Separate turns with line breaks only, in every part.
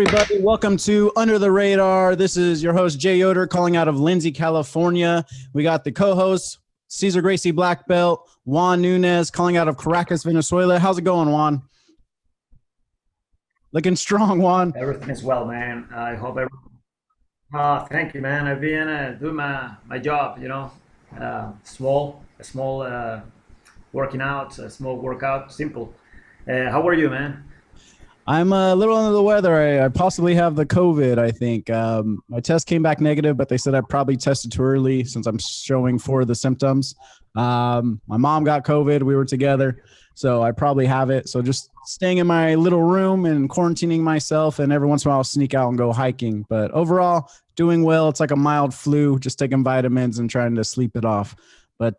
everybody? Welcome to Under the Radar. This is your host, Jay Yoder, calling out of Lindsay, California. We got the co-host, Cesar Gracie Black Belt, Juan Nunez, calling out of Caracas, Venezuela. How's it going, Juan? Looking strong, Juan.
Everything is well, man. I hope everything. Thank you, man. I've been doing my job, a small working out, a small workout, simple. How are you, man?
I'm a little under the weather. I possibly have the COVID, I think. My test came back negative, but they said I probably tested too early since I'm showing 4 of the symptoms. My mom got COVID. We were together, so I probably have it. So just staying in my little room and quarantining myself, and every once in a while I'll sneak out and go hiking. But overall, doing well. It's like a mild flu, just taking vitamins and trying to sleep it off. But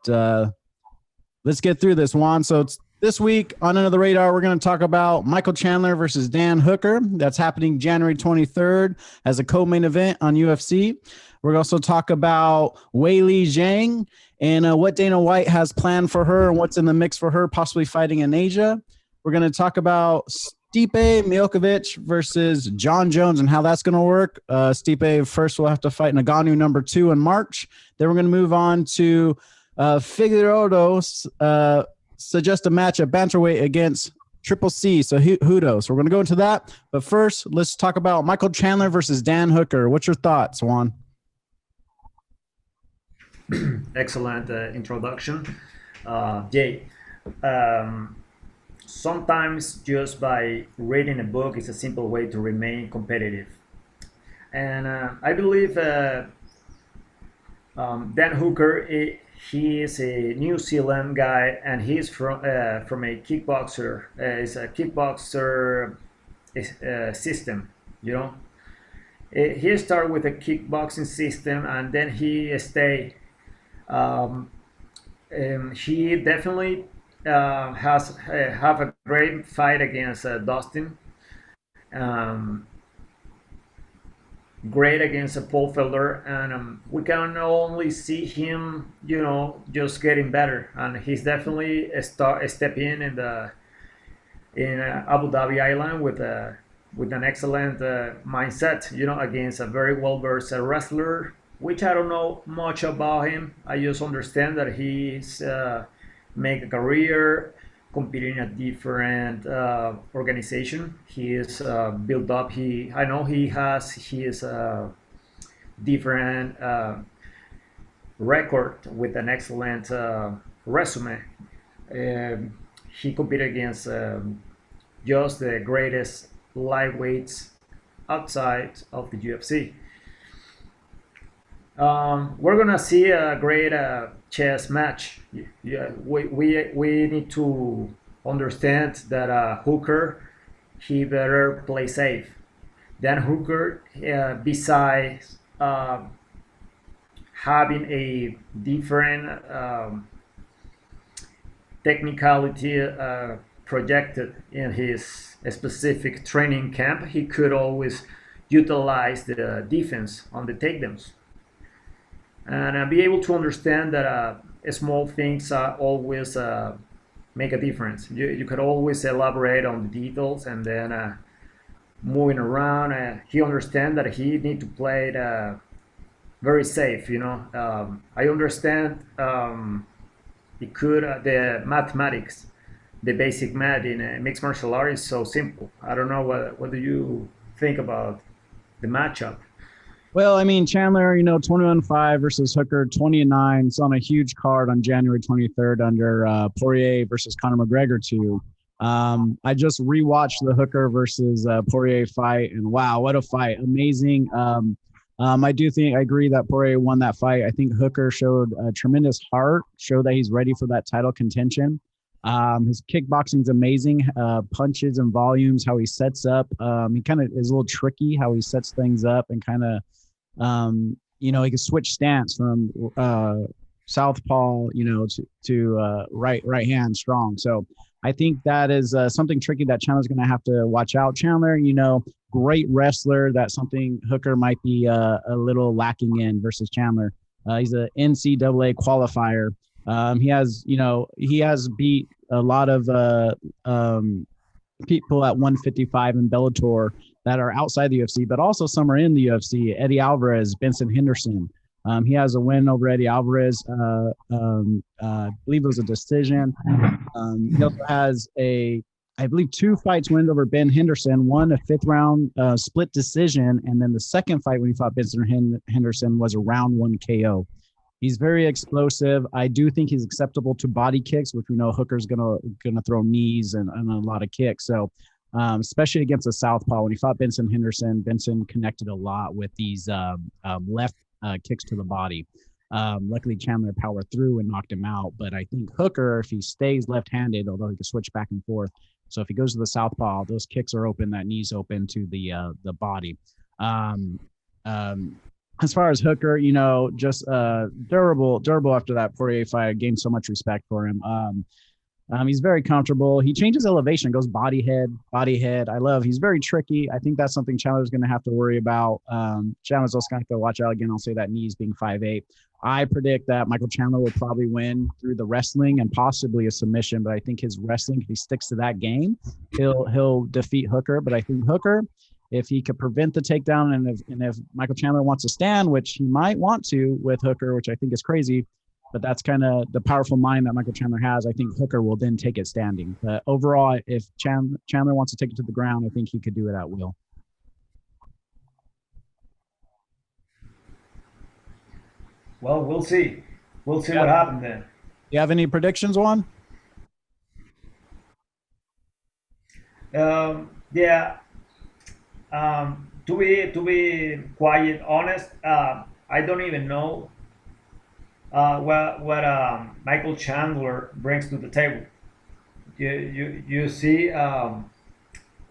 let's get through this, Juan. So this week on Under the Radar, we're going to talk about Michael Chandler versus Dan Hooker. That's happening January 23rd as a co-main event on UFC. We're going to also talk about Weili Zhang and what Dana White has planned for her and what's in the mix for her, possibly fighting in Asia. We're going to talk about Stipe Miocic versus Jon Jones and how that's going to work. Stipe first will have to fight Ngannou number 2 in March. Then we're going to move on to Figueiredo, suggest a match at bantamweight against Triple C, so Hudo. So we're going to go into that. But first, let's talk about Michael Chandler versus Dan Hooker. What's your thoughts, Juan?
Excellent introduction, Jay. Sometimes just by reading a book is a simple way to remain competitive. And I believe Dan Hooker, he is a New Zealand guy, and he's from a kickboxer. It's a kickboxer system, you know. He started with a kickboxing system, and then he stayed. He definitely has have a great fight against Dustin. Um, Great against a pole fielder, and we can only see him, just getting better. And he's definitely a step in the in Abu Dhabi Island with an excellent mindset, against a very well versed wrestler, which I don't know much about him. I just understand that he's make a career competing in a different organization. He is built up. I know he has his different record with an excellent resume. He competed against just the greatest lightweights outside of the UFC. We're gonna see a great chess match. Yeah, we need to understand that Hooker, he better play safe. Then Hooker, besides having a different technicality projected in his specific training camp, he could always utilize the defense on the takedowns and be able to understand that small things always make a difference. You could always elaborate on the details, and then moving around, he understand that he need to play it very safe. I understand it could the mathematics, the basic math in mixed martial arts is so simple. I don't know what do you think about the matchup.
Well, I mean, Chandler, 21-5 versus Hooker, 20-9. It's on a huge card on January 23rd under Poirier versus Conor McGregor 2. I just rewatched the Hooker versus Poirier fight, and wow, what a fight. Amazing. I agree that Poirier won that fight. I think Hooker showed a tremendous heart, showed that he's ready for that title contention. His kickboxing is amazing. Punches and volumes, how he sets up. He kind of is a little tricky how he sets things up and kind of, he can switch stance from southpaw, to right hand strong. So I think that is something tricky that Chandler's going to have to watch out. Chandler, great wrestler. That's something Hooker might be a little lacking in versus Chandler. He's a NCAA qualifier. He has beat a lot of people at 155 in Bellator. that are outside the UFC, but also some are in the UFC. Eddie Alvarez, Benson Henderson. He has a win over Eddie Alvarez. I believe it was a decision. He also has I believe 2 fights wins over Ben Henderson, one a 5th round split decision, and then the second fight when he fought Benson Henderson was a round 1 KO. He's very explosive. I do think he's acceptable to body kicks, which we know Hooker's gonna throw knees and a lot of kicks. So especially against a southpaw, when he fought Benson Henderson, Benson connected a lot with these left kicks to the body. Luckily, Chandler powered through and knocked him out. But I think Hooker, if he stays left-handed, although he can switch back and forth, so if he goes to the southpaw, those kicks are open, that knee's open to the body. As far as Hooker, just durable after that 48 fight. I gained so much respect for him. He's very comfortable. He changes elevation, goes body head. He's very tricky. I think that's something Chandler's going to have to worry about. Chandler's also going to have to watch out again. I'll say that knees being 5'8". I predict that Michael Chandler will probably win through the wrestling and possibly a submission, but I think his wrestling, if he sticks to that game, he'll defeat Hooker. But I think Hooker, if he could prevent the takedown, and if Michael Chandler wants to stand, which he might want to with Hooker, which I think is crazy, but that's kind of the powerful mind that Michael Chandler has. I think Hooker will then take it standing. But overall, if Chandler wants to take it to the ground, I think he could do it at will.
Well, we'll see. We'll see what happens then.
You have any predictions, Juan?
Yeah. To be quite honest, I don't even know what Michael Chandler brings to the table. You see,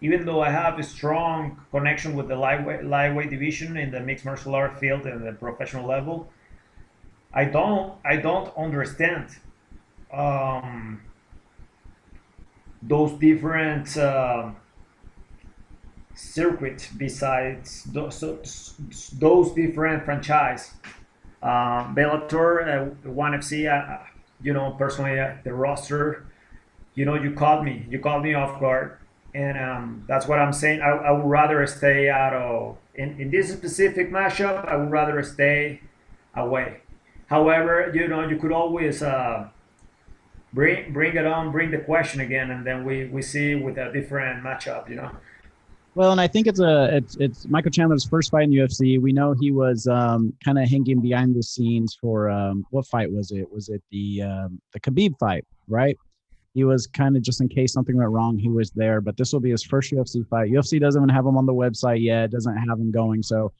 even though I have a strong connection with the lightweight division in the mixed martial art field and the professional level, I don't understand those different circuits besides those different franchise. Bellator, ONE FC, personally, the roster, you called me off guard, and that's what I'm saying. I would rather stay out of in this specific matchup. I would rather stay away. However, you could always bring it on, bring the question again, and then we see with a different matchup.
Well, and I think it's Michael Chandler's first fight in UFC. We know he was kind of hanging behind the scenes for what fight was it? Was it the Khabib fight, right? He was kind of, just in case something went wrong, he was there. But this will be his first UFC fight. UFC doesn't even have him on the website yet. Doesn't have him going. So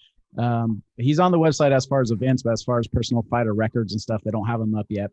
he's on the website as far as events, but as far as personal fighter records and stuff, they don't have him up yet.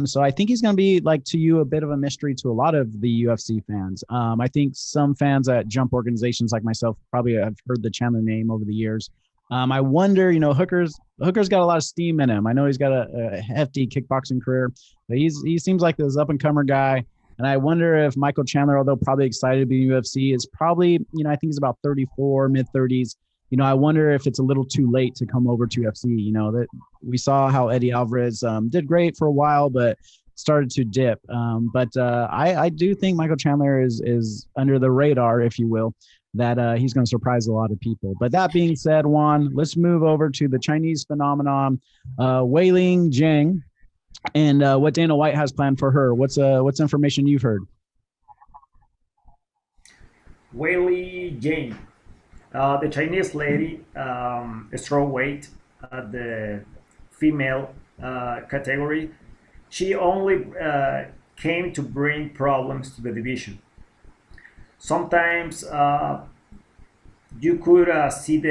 So I think he's going to be, like to you, a bit of a mystery to a lot of the UFC fans. I think some fans at jump organizations like myself probably have heard the Chandler name over the years. I wonder, Hooker's got a lot of steam in him. I know he's got a hefty kickboxing career, but he seems like this up-and-comer guy. And I wonder if Michael Chandler, although probably excited to be in UFC, is probably, I think he's about 34, mid-30s. I wonder if it's a little too late to come over to UFC. That we saw how Eddie Alvarez did great for a while, but started to dip. But I do think Michael Chandler is under the radar, if you will, that he's going to surprise a lot of people. But that being said, Juan, let's move over to the Chinese phenomenon, Weili Zhang, and what Dana White has planned for her. What's information you've heard?
Weili Zhang. The Chinese lady, strawweight, the female category, she only came to bring problems to the division. Sometimes you could see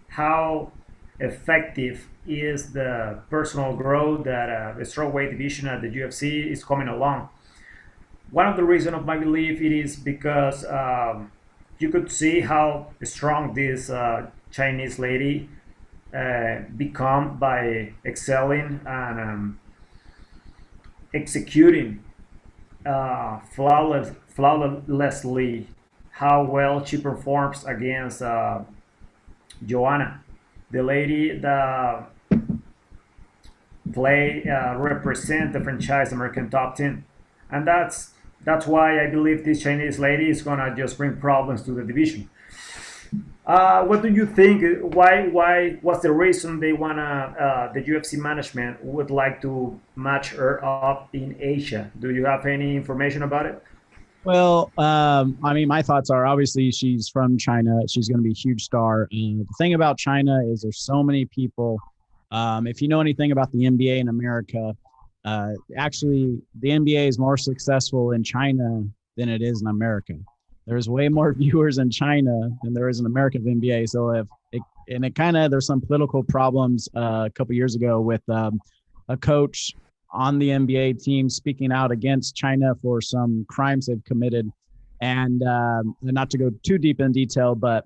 how effective is the personal growth that the strawweight division at the UFC is coming along. One of the reasons of my belief it is because you could see how strong this Chinese lady become by excelling and executing flawlessly how well she performs against Joanna, the lady that represent the franchise American Top Team, and that's why I believe this Chinese lady is gonna just bring problems to the division. What do you think? Why? What's the reason they wanna? The UFC management would like to match her up in Asia. Do you have any information about it?
Well, I mean, my thoughts are obviously she's from China. She's going to be a huge star. And the thing about China is there's so many people. If you know anything about the NBA in America, actually, the NBA is more successful in China than it is in America. There's way more viewers in China than there is in American NBA. So if it, and it kind of there's some political problems a couple years ago with a coach on the NBA team speaking out against China for some crimes they've committed. And not to go too deep in detail, but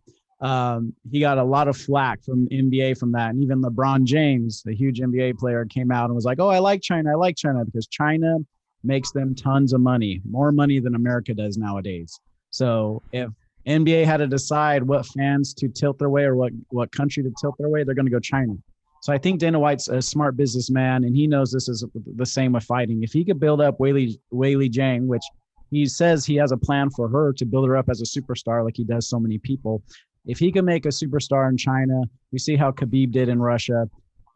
he got a lot of flack from NBA from that. And even LeBron James, the huge NBA player, came out and was like, oh, I like China. I like China because China makes them tons of money, more money than America does nowadays. So if NBA had to decide what fans to tilt their way or what country to tilt their way, they're going to go China. So I think Dana White's a smart businessman, and he knows this is the same with fighting. If he could build up Weili Zhang, which he says he has a plan for her to build her up as a superstar like he does so many people. If he can make a superstar in China, we see how Khabib did in Russia,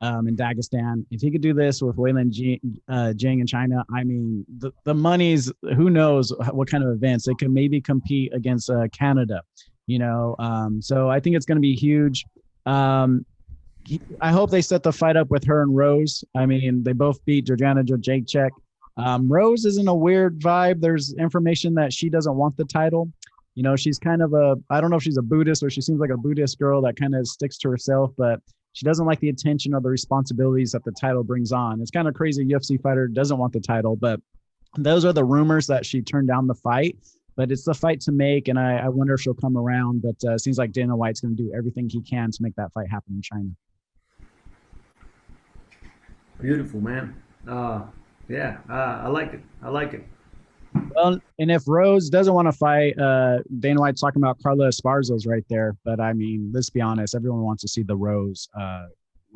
in Dagestan. If he could do this with Weili Zhang in China, I mean, the money's, who knows what kind of events. They could maybe compete against Canada, you know. So I think it's going to be huge. I hope they set the fight up with her and Rose. I mean, they both beat Georgiana Jacek. Rose is in a weird vibe. There's information that she doesn't want the title. You know, she's kind of I don't know if she's a Buddhist or she seems like a Buddhist girl that kind of sticks to herself, but she doesn't like the attention or the responsibilities that the title brings on. It's kind of crazy. A UFC fighter doesn't want the title, but those are the rumors that she turned down the fight. But it's the fight to make, and I wonder if she'll come around. But it seems like Dana White's going to do everything he can to make that fight happen in China.
Beautiful, man. Yeah, I like it. I like it.
Well, and if Rose doesn't want to fight, Dana White's talking about Carla Esparza's right there. But I mean, let's be honest, everyone wants to see the Rose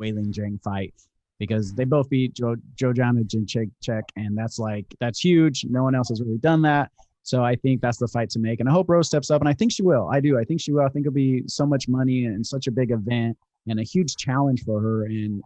Weili Zhang fight because they both beat Joanna Jędrzejczyk, and that's huge. No one else has really done that. So I think that's the fight to make. And I hope Rose steps up, and I think she will. I do. I think she will. I think it'll be so much money and such a big event and a huge challenge for her. And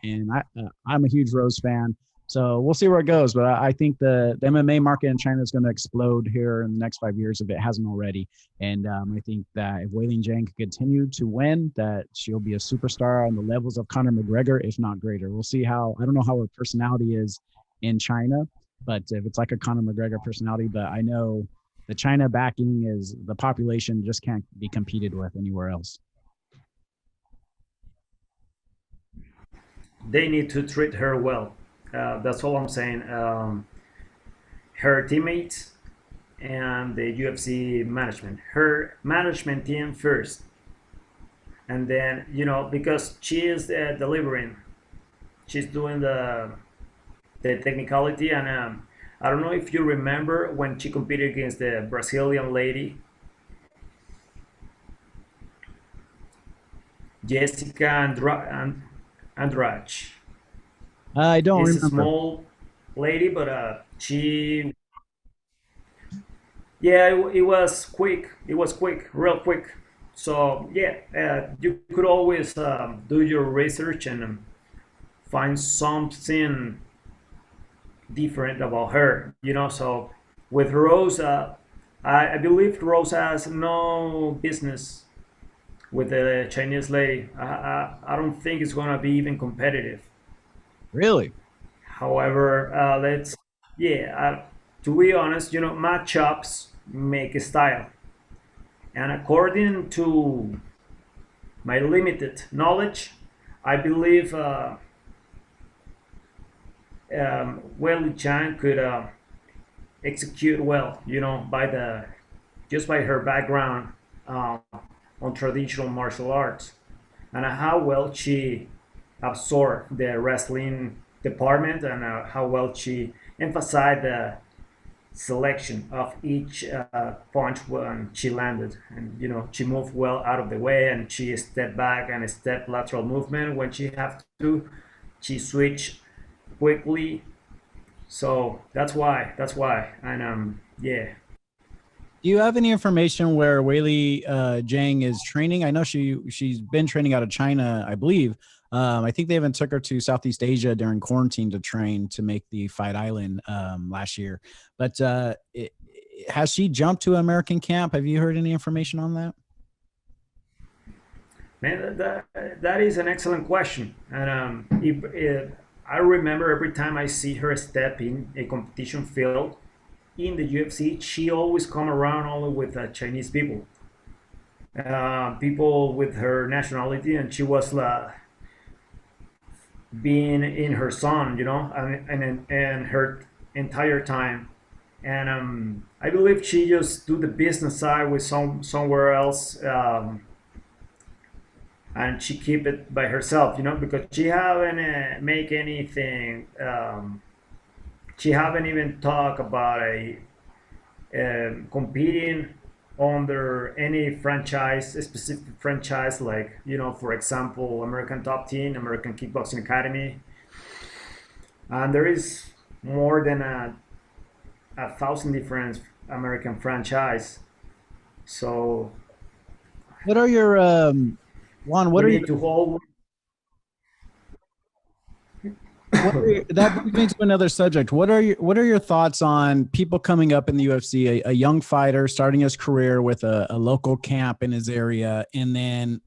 I'm a huge Rose fan. So we'll see where it goes. But I think the MMA market in China is going to explode here in the next 5 years if it hasn't already. And I think that if Weili Zhang can continue to win, that she'll be a superstar on the levels of Conor McGregor, if not greater. We'll see how. I don't know how her personality is in China, but if it's like a Conor McGregor personality, but I know the China backing is the population just can't be competed with anywhere else.
They need to treat her well. That's all I'm saying. Her teammates and the UFC management. Her management team first, and then because she is delivering, she's doing the technicality, and I don't know if you remember when she competed against the Brazilian lady Jessica Andrade.
I don't
It's a
remember.
small lady, but she, yeah, it was quick. It was quick, real quick. So yeah, you could always do your research and find something different about her. So with Rose, I believe Rose has no business with the Chinese lady. I don't think it's gonna be even competitive.
Really?
However, yeah, to be honest, matchups make a style. And according to my limited knowledge, I believe Weili Chan could execute well, just by her background on traditional martial arts and how well she absorbed the wrestling department and how well she emphasized the selection of each punch when she landed. And she moved well out of the way, and she stepped back and step lateral movement when she have to. She switched quickly, so that's why. And yeah,
Do you have any information where Weili Zhang is training? I know she's been training out of China, I believe. I think they even took her to Southeast Asia during quarantine to train to make the Fight Island last year. But has she jumped to American camp? Have you heard any information on that?
Man, that is an excellent question. And I remember every time I see her step in a competition field in the UFC, she always come around only with Chinese people, people with her nationality, and she was being in her zone, and her entire time. And I believe she just do the business side with somewhere else. And she keep it by herself, because she haven't make anything. She haven't even talked about a competing under any franchise, a specific franchise, like for example, American Top Team, American Kickboxing Academy, and there is more than a thousand different American franchise. So
What are your Juan?
we need to hold.
That brings me to another subject. What are your thoughts on people coming up in the UFC, a young fighter starting his career with a local camp in his area, and then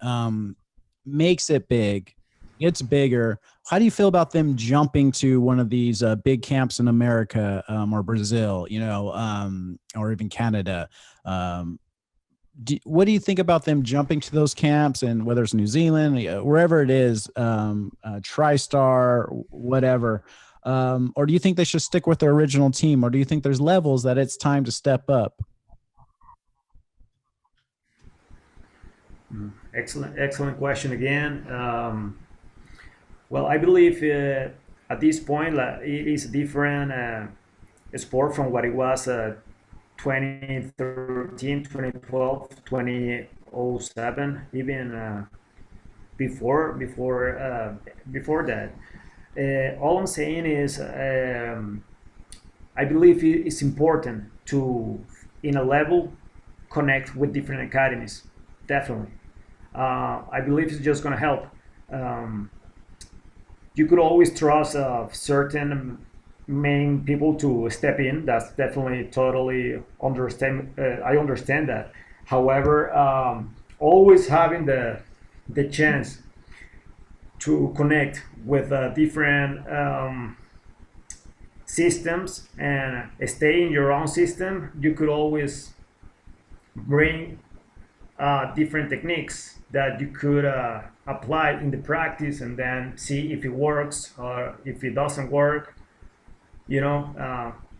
makes it big, gets bigger? How do you feel about them jumping to one of these big camps in America or Brazil, or even Canada? What do you think about them jumping to those camps, and whether it's New Zealand, wherever it is, TriStar, whatever? Or do you think they should stick with their original team? Or do you think there's levels that it's time to step up?
Excellent question again. Well, I believe at this point it is a different sport from what it was 2013, 2012, 2007, even before that. All I'm saying is I believe it's important to, in a level, connect with different academies. Definitely. I believe it's just going to help. You could always trust certain main people to step in. That's definitely totally understand. I understand that. However, always having the chance to connect with different systems and stay in your own system, you could always bring different techniques that you could apply in the practice and then see if it works or if it doesn't work.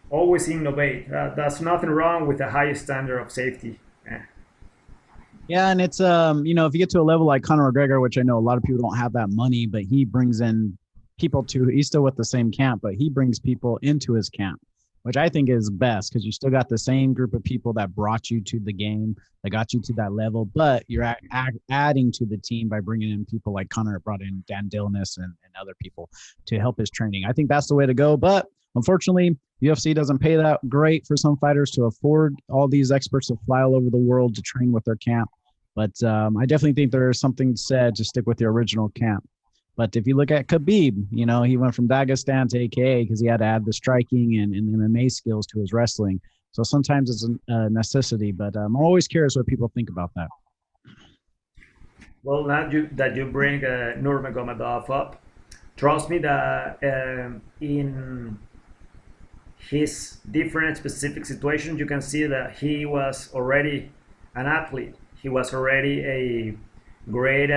Always innovate. That's nothing wrong with the highest standard of safety.
Yeah, and it's if you get to a level like Conor McGregor, which I know a lot of people don't have that money, but he brings in people to. He's still with the same camp, but he brings people into his camp, which I think is best, because you still got the same group of people that brought you to the game, that got you to that level, but you're adding to the team by bringing in people like Conor brought in Dan Dillness and other people to help his training. I think that's the way to go, but unfortunately, UFC doesn't pay that great for some fighters to afford all these experts to fly all over the world to train with their camp. But I definitely think there is something said to stick with your original camp. But if you look at Khabib, he went from Dagestan to AKA because he had to add the striking and MMA skills to his wrestling. So sometimes it's a necessity, but I'm always curious what people think about that.
Well, now that you bring Nurmagomedov up, trust me that in his different specific situations, you can see that he was already an athlete. He was already a great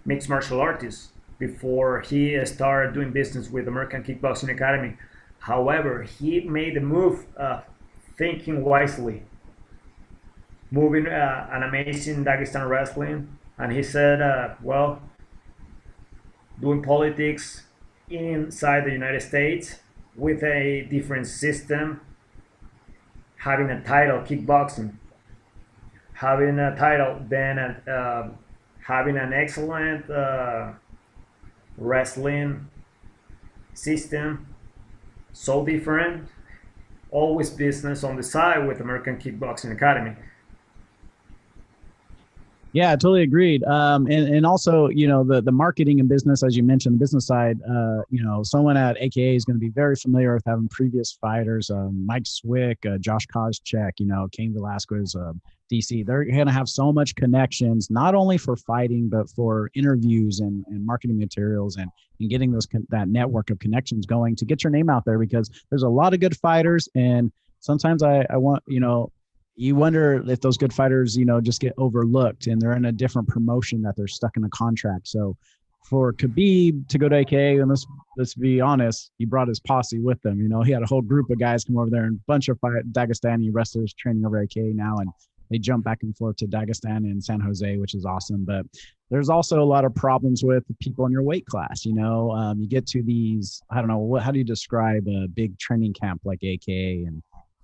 mixed martial artist before he started doing business with American Kickboxing Academy. However, he made the move thinking wisely, moving an amazing Dagestan wrestling, and he said, well, doing politics inside the United States with a different system, having a title, kickboxing, having a title, then having an excellent wrestling system, so different, always business on the side with American Kickboxing Academy.
Yeah, totally agreed. And also, you know, the marketing and business, as you mentioned, the business side, you know, someone at AKA is going to be very familiar with having previous fighters, Mike Swick, Josh Koscheck, you know, Cain Velasquez, DC. They're going to have so much connections, not only for fighting, but for interviews and marketing materials and getting that network of connections going to get your name out there, because there's a lot of good fighters. And sometimes I want, you know, you wonder if those good fighters, you know, just get overlooked and they're in a different promotion, that they're stuck in a contract. So for Khabib to go to AKA, and let's be honest, he brought his posse with him. You know, he had a whole group of guys come over there, and a bunch of Dagestani wrestlers training over AKA now, and they jump back and forth to Dagestan and San Jose, which is awesome. But there's also a lot of problems with people in your weight class. You know, you get to these, I don't know, how do you describe a big training camp like AKA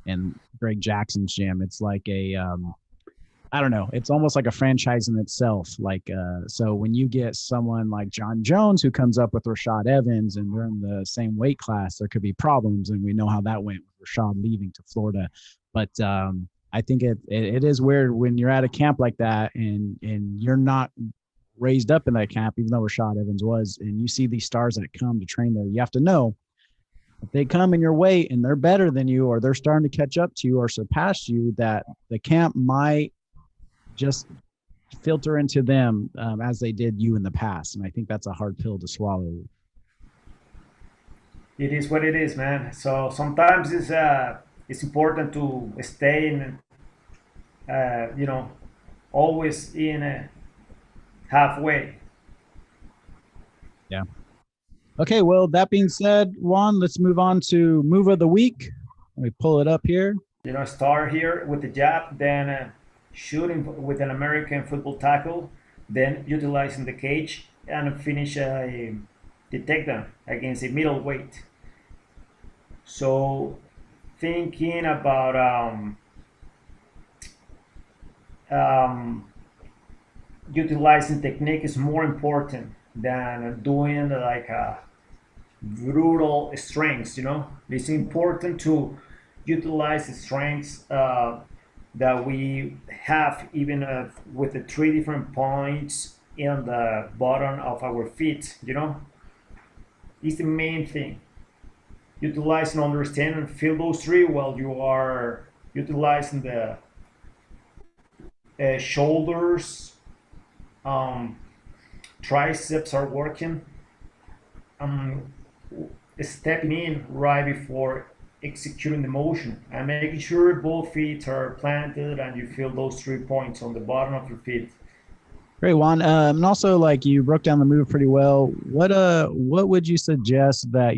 and Greg Jackson's gym? It's like a, I don't know, it's almost like a franchise in itself. Like, so when you get someone like Jon Jones who comes up with Rashad Evans and they're in the same weight class, there could be problems. And we know how that went with Rashad leaving to Florida. But I think it is weird when you're at a camp like that and you're not raised up in that camp, even though Rashad Evans was, and you see these stars that come to train there. You have to know, if they come in your weight and they're better than you, or they're starting to catch up to you or surpass you, that the camp might just filter into them as they did you in the past. And I think that's a hard pill to swallow.
It is what it is, man. So sometimes it's important to stay in, you know, always in halfway.
Yeah. Okay, well, that being said, Juan, let's move on to move of the week. Let me pull it up here.
You know, start here with the jab, then shooting with an American football tackle, then utilizing the cage, and finish the takedown against a middleweight. So, thinking about utilizing technique is more important than doing like a brutal strengths. You know, it's important to utilize the strengths that we have, even with the 3 different points in the bottom of our feet. You know, it's the main thing. Utilize and understand and feel those 3 while you are utilizing the shoulders, triceps are working, stepping in right before executing the motion and making sure both feet are planted and you feel those 3 points on the bottom of your feet.
Great, Juan. And also, like, you broke down the move pretty well. What would you suggest that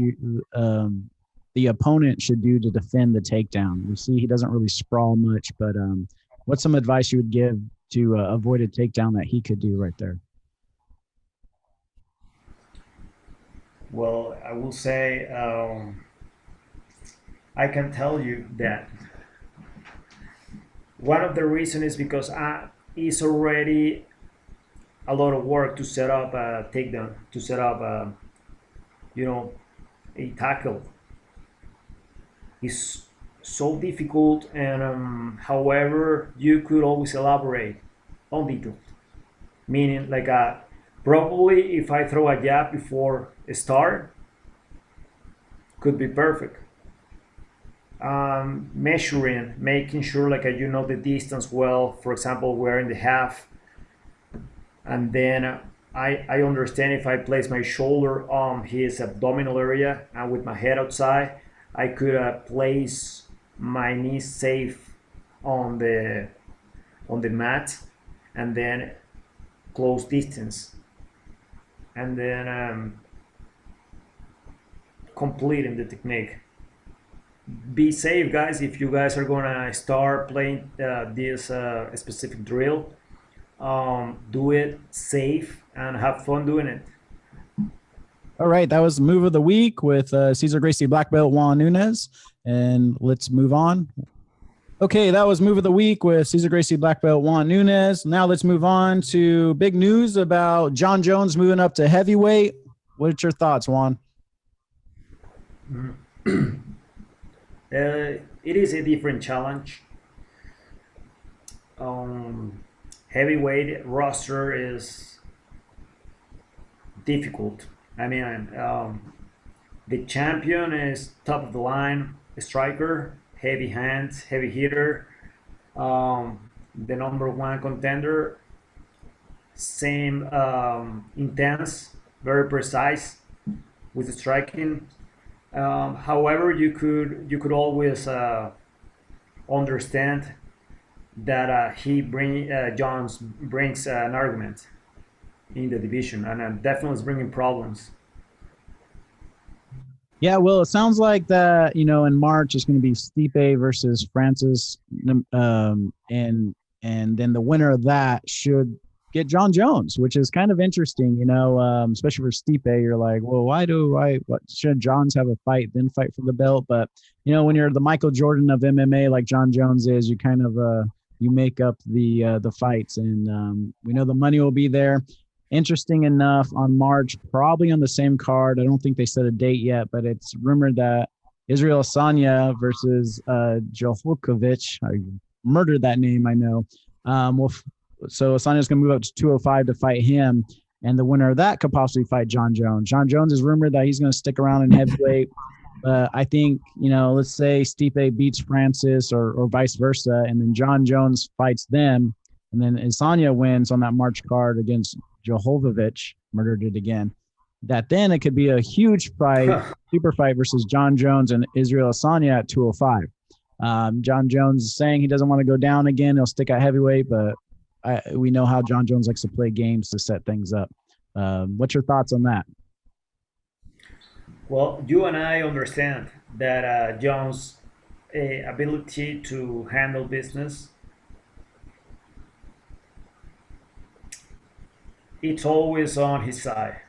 the opponent should do to defend the takedown? We see he doesn't really sprawl much, but what's some advice you would give to avoid a takedown that he could do right there?
Well, I will say I can tell you that one of the reasons is because it's already a lot of work to set up a takedown, to set up you know, a tackle. It's so difficult, and however, you could always elaborate on details. Meaning, like, probably if I throw a jab before a start, could be perfect. Measuring, making sure, like, you know the distance well. For example, we're in the half, and then I understand if I place my shoulder on his abdominal area and with my head outside, I could place my knees safe on the mat, and then close distance, and then completing the technique. Be safe, guys. If you guys are gonna start playing this specific drill, do it safe and have fun doing it.
All right, that was move of the week with Cesar Gracie Black Belt Juan Nunez, and let's move on. Okay, that was move of the week with Cesar Gracie Black Belt Juan Nunez. Now let's move on to big news about Jon Jones moving up to heavyweight. What's your thoughts, Juan?
It is a different challenge. Um, Heavyweight roster is difficult. I mean, the champion is top of the line striker, heavy hands, heavy hitter. The number one contender, same intense, very precise with the striking. However, you could always understand that Jones brings an argument in the division, and definitely is bringing problems.
Yeah, well, it sounds like that, in March it's going to be Stipe versus Francis, and then the winner of that should get Jon Jones, which is kind of interesting, especially for Stipe. You're like, well, what should Jones have a fight, then fight for the belt? But, when you're the Michael Jordan of MMA, like Jon Jones is, you kind of, you make up the fights, and we know the money will be there. Interesting enough, on March, probably on the same card. I don't think they set a date yet, but it's rumored that Israel Adesanya versus Johokovic. I murdered that name, I know. So Asanya's going to move up to 205 to fight him, and the winner of that could possibly fight Jon Jones. Jon Jones is rumored that he's going to stick around in heavyweight. I think, let's say Stipe beats Francis or vice versa, and then Jon Jones fights them, and then Adesanya wins on that March card against Johokovic, murdered it again. That then it could be a huge fight, super fight versus Jon Jones and Israel Adesanya at 205. Jon Jones is saying he doesn't want to go down again. He'll stick at heavyweight, but we know how Jon Jones likes to play games to set things up. What's your thoughts on that?
Well, you and I understand that Jones' ability to handle business, it's always on his side.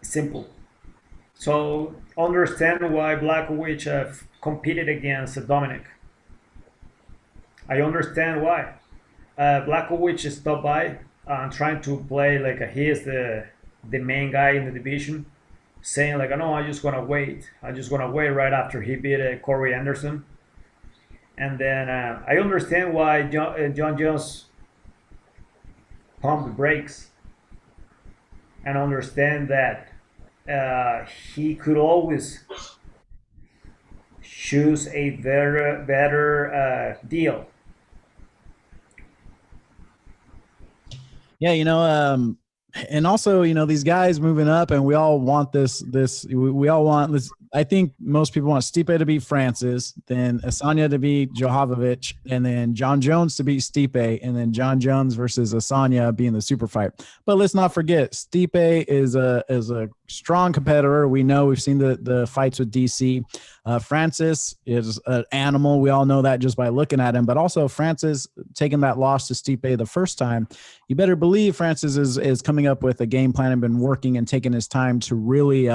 Simple. So understand why Blachowicz competed against Dominic. I understand why. Blachowicz stopped by and trying to play like he is the main guy in the division, saying like, "No, I just wanna wait. I just wanna wait." Right after he beat Corey Anderson, and then I understand why Jon Jones pumped the brakes, and understand that he could always choose a better deal.
Yeah, and also, these guys moving up, and we all want we all want this. I think most people want Stipe to beat Francis, then Adesanya to beat Johokovic, and then Jon Jones to beat Stipe, and then Jon Jones versus Adesanya being the super fight. But let's not forget, Stipe is a strong competitor. We know, we've seen the fights with DC. Francis is an animal. We all know that just by looking at him. But also, Francis taking that loss to Stipe the first time, you better believe Francis is coming up with a game plan and been working and taking his time to really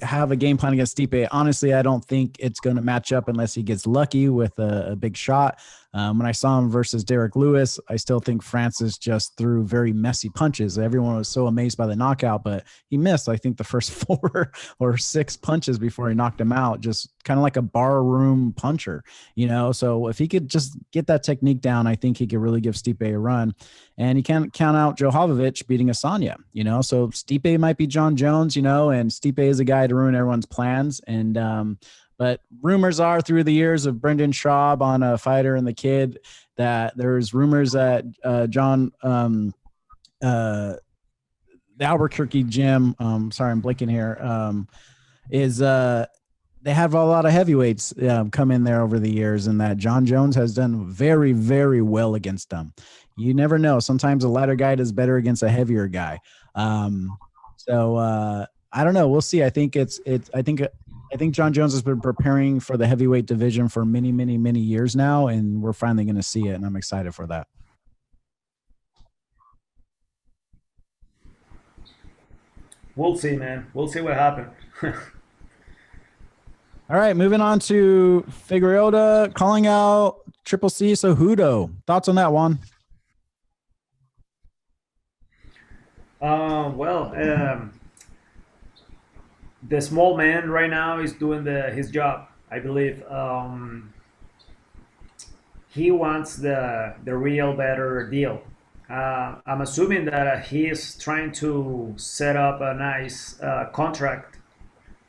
have a game plan against Stipe. Honestly, I don't think it's going to match up unless he gets lucky with a big shot. When I saw him versus Derek Lewis, I still think Francis just threw very messy punches. Everyone was so amazed by the knockout, but he missed, I think, the first 4 or 6 punches before he knocked him out, just kind of like a barroom puncher, So if he could just get that technique down, I think he could really give Stipe a run. And you can't count out Johokovic beating Adesanya, So Stipe might be Jon Jones, and Stipe is a guy to ruin everyone's plans. And but rumors are through the years of Brendan Schaub on A Fighter and the Kid that there's rumors that the Albuquerque gym, sorry, I'm blinking here, is they have a lot of heavyweights come in there over the years, and that Jon Jones has done very, very well against them. You never know. Sometimes a lighter guy does better against a heavier guy. So I don't know. We'll see. I think I think Jon Jones has been preparing for the heavyweight division for many, many, many years now, and we're finally going to see it, and I'm excited for that.
We'll see, man. We'll see what happens.
All right, moving on to Figueiredo calling out Triple C Cejudo. Thoughts on that one?
Well, the small man right now is doing his job. I believe he wants the real better deal. I'm assuming that he is trying to set up a nice contract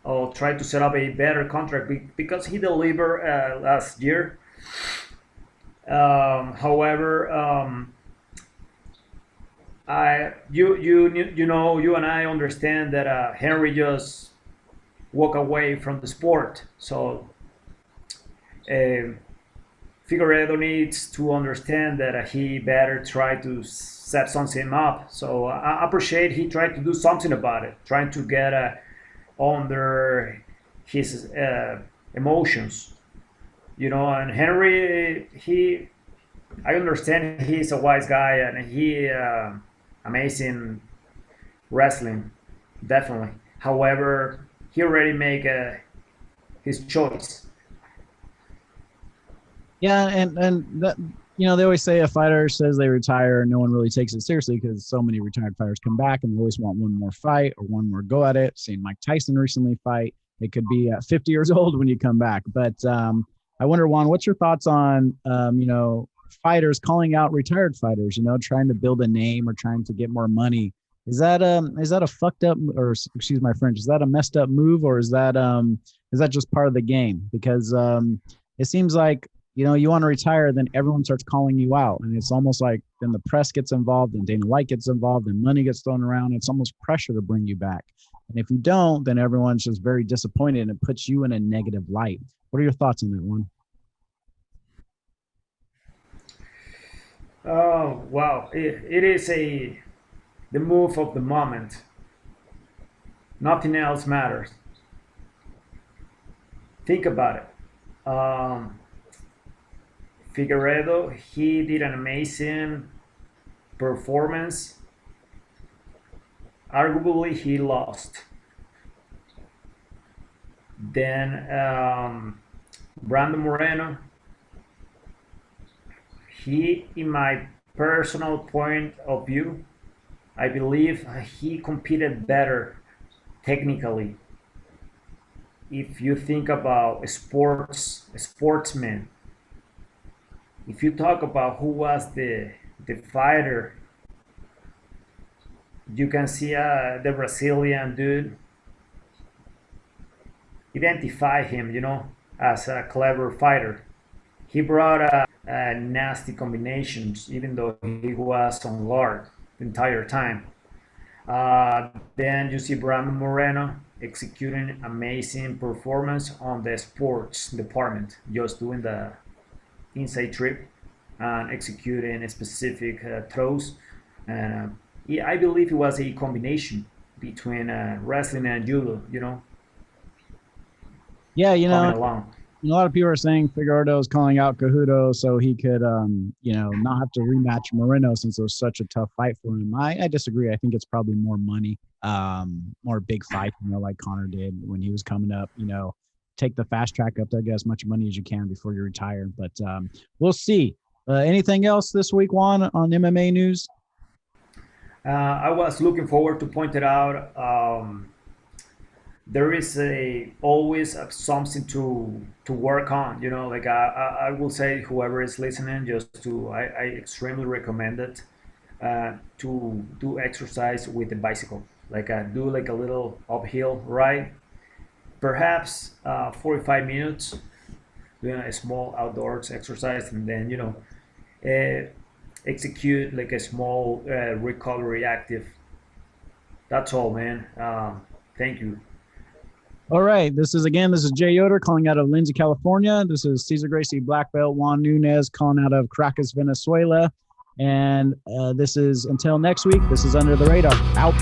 or try to set up a better contract because he delivered last year. However, you and I understand that Henry just walk away from the sport. So Figueredo needs to understand that he better try to set something up. So I appreciate he tried to do something about it, trying to get under his emotions. And Henry, I understand he's a wise guy and he amazing wrestling, definitely. However, he already made his choice.
Yeah, and that, they always say a fighter says they retire, no one really takes it seriously because so many retired fighters come back and they always want one more fight or one more go at it. Seen Mike Tyson recently fight. It could be 50 years old when you come back. But I wonder, Juan, what's your thoughts on fighters calling out retired fighters? Trying to build a name or trying to get more money. Is that a fucked up, or excuse my French, is that a messed up move, or is that just part of the game? Because it seems like you want to retire, then everyone starts calling you out, and it's almost like then the press gets involved, and Dana White gets involved, and money gets thrown around. It's almost pressure to bring you back, and if you don't, then everyone's just very disappointed, and it puts you in a negative light. What are your thoughts on that one?
Oh wow! It is the move of the moment. Nothing else matters. Think about it. Figueredo, he did an amazing performance. Arguably, he lost. Then Brandon Moreno, he, in my personal point of view, I believe he competed better technically. If you think about sportsmen, if you talk about who was the fighter, you can see the Brazilian dude, identify him, as a clever fighter. He brought nasty combinations, even though he was on guard the entire time. Then you see Brandon Moreno executing amazing performance on the sports department, just doing the inside trip and executing specific throws. And yeah, I believe it was a combination between wrestling and judo,
Yeah,
coming along.
a lot of people are saying Figueredo is calling out Cejudo so he could, not have to rematch Moreno since it was such a tough fight for him. I disagree. I think it's probably more money, more big fight, like Connor did when he was coming up. Take the fast track up to get as much money as you can before you retire. But we'll see. Anything else this week, Juan, on MMA news?
I was looking forward to point it out. There is always something to work on. Like I will say, whoever is listening, I extremely recommend it to do exercise with the bicycle. Like do like a little uphill ride, perhaps 45 minutes, doing a small outdoors exercise, and then execute like a small recovery active. That's all, man. Thank you.
All right. This is Jay Yoder calling out of Lindsay, California. This is Cesar Gracie Black Belt Juan Nunez calling out of Caracas, Venezuela. And this is until next week. This is Under the Radar. Out.